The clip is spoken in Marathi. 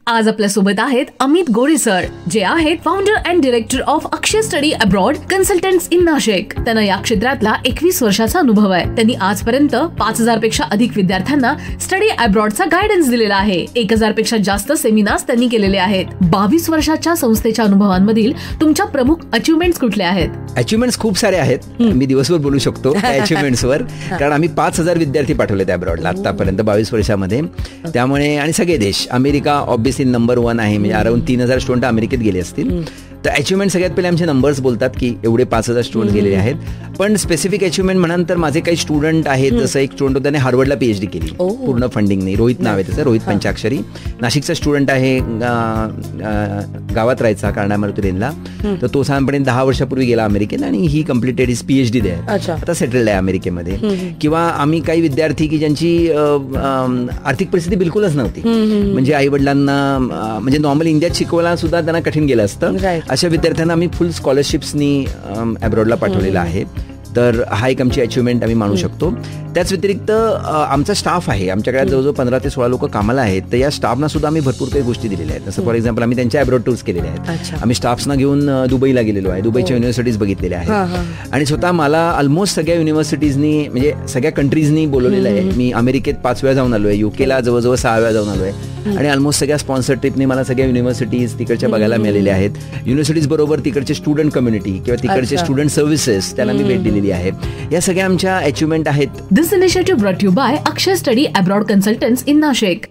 आज आपल्या सोबत आहेत अमित गोरे सर, जे आहेत founder and director of Akshay study abroad consultants in Nashik. त्यांना या क्षेत्रातला 21 वर्षाचा अनुभव आहे. त्यांनी आजपर्यंत 5000 पेक्षा अधिक विद्यार्थ्यांना स्टडी अब्रॉडचा गायडन्स दिलेला आहे. 1000 पेक्षा जास्त सेमिनार्स त्यांनी केलेले आहेत. 22 वर्षाच्या संस्थेच्या अनुभवांमधील तुमच्या प्रमुख अचिव्हमेंट्स कुठल्या आहेत? अचिव्हमेंट्स खूप सारे आहेत. मी दिवसभर बोलू शकतो त्या अचिव्हमेंट्सवर, कारण आम्ही 5000 विद्यार्थी पाठवलेत अब्रॉडला आतापर्यंत 22 वर्षामध्ये. त्यामुळे आणि सगळे देश, अमेरिका ऑब्व्हियसली नंबर 1 आहे, म्हणजे अराउंड 3000 स्टुडंट अमेरिकेत गेले असतील. तर अचिव्हमेंट सगळ्यात पहिले आमचे नंबर्स बोलतात की एवढे 5000 स्टुडंट गेलेले आहेत. पण स्पेसिफिक अचिव्हमेंट म्हणाल तर माझे काही स्टुडंट आहेत, जसं एक स्टुडंट होता त्याने हार्वर्डला PhD केली पूर्ण फंडिंग नाही. रोहित नाव आहे त्याचं, रोहित पंचाक्षरी. नाशिकचा स्टुडंट आहे, गावात राहायचा कारणामारुती लेनला. तर तो साधारणपणे 10 वर्षापूर्वी गेला अमेरिकेत आणि ही कम्प्लिटेड हिज PhD दे, आता सेटल्ड आहे अमेरिकेमध्ये. किंवा आम्ही काही विद्यार्थी की ज्यांची आर्थिक परिस्थिती बिलकुलच नव्हती, म्हणजे आई वडिलांना म्हणजे नॉर्मल इंडियात शिकवायला सुद्धा त्यांना कठीण गेलं असतं. अशा विद्यार्थ्यांना आम्ही फुल स्कॉलरशिप्सनी अब्रॉडला पाठवलेला आहे. तर हा एक आमची अचिव्हमेंट आम्ही मानू शकतो. त्याच व्यतिरिक्त आमचा स्टाफ आहे, आमच्याकडे जवळजवळ 15 ते 16 लोक कामाला आहेत. तर या स्टाफना सुद्धा आम्ही भरपूर काही गोष्टी दिलेल्या आहेत. जसं फॉर एक्झाम्पल आम्ही त्यांच्या अब्रॉड टूर्स केलेले आहेत. आम्ही स्टाफ्सना घेऊन दुबईला गेलेलो आहे, दुबईच्या युनिव्हर्सिटीज बघितलेल्या आहेत. आणि स्वतः मला ऑलमोस्ट सगळ्या युनिव्हर्सिटीजनी म्हणजे सगळ्या कंट्रीजनी बोलवलेलं आहे. मी अमेरिकेत 5 वेळा जाऊन आलो आहे, युकेला जवळजवळ 6 वेळा जाऊन आलो आहे. आणि ऑलमोस्ट सगळ्या स्पॉन्सर ट्रिपने मला सगळ्या युनिव्हर्सिटीज तिकडच्या बघायला मिळालेल्या आहेत. युनिव्हर्सिटीज बरोबर तिकडचे स्टुडंट कम्युनिटी किंवा तिकडचे स्टुडंट सर्व्हिसेस त्याला मी भेट दिलेली आहे. या सगळ्या आमच्या अचिव्हमेंट आहेत. This initiative brought you by Akshay study abroad consultants in Nashik.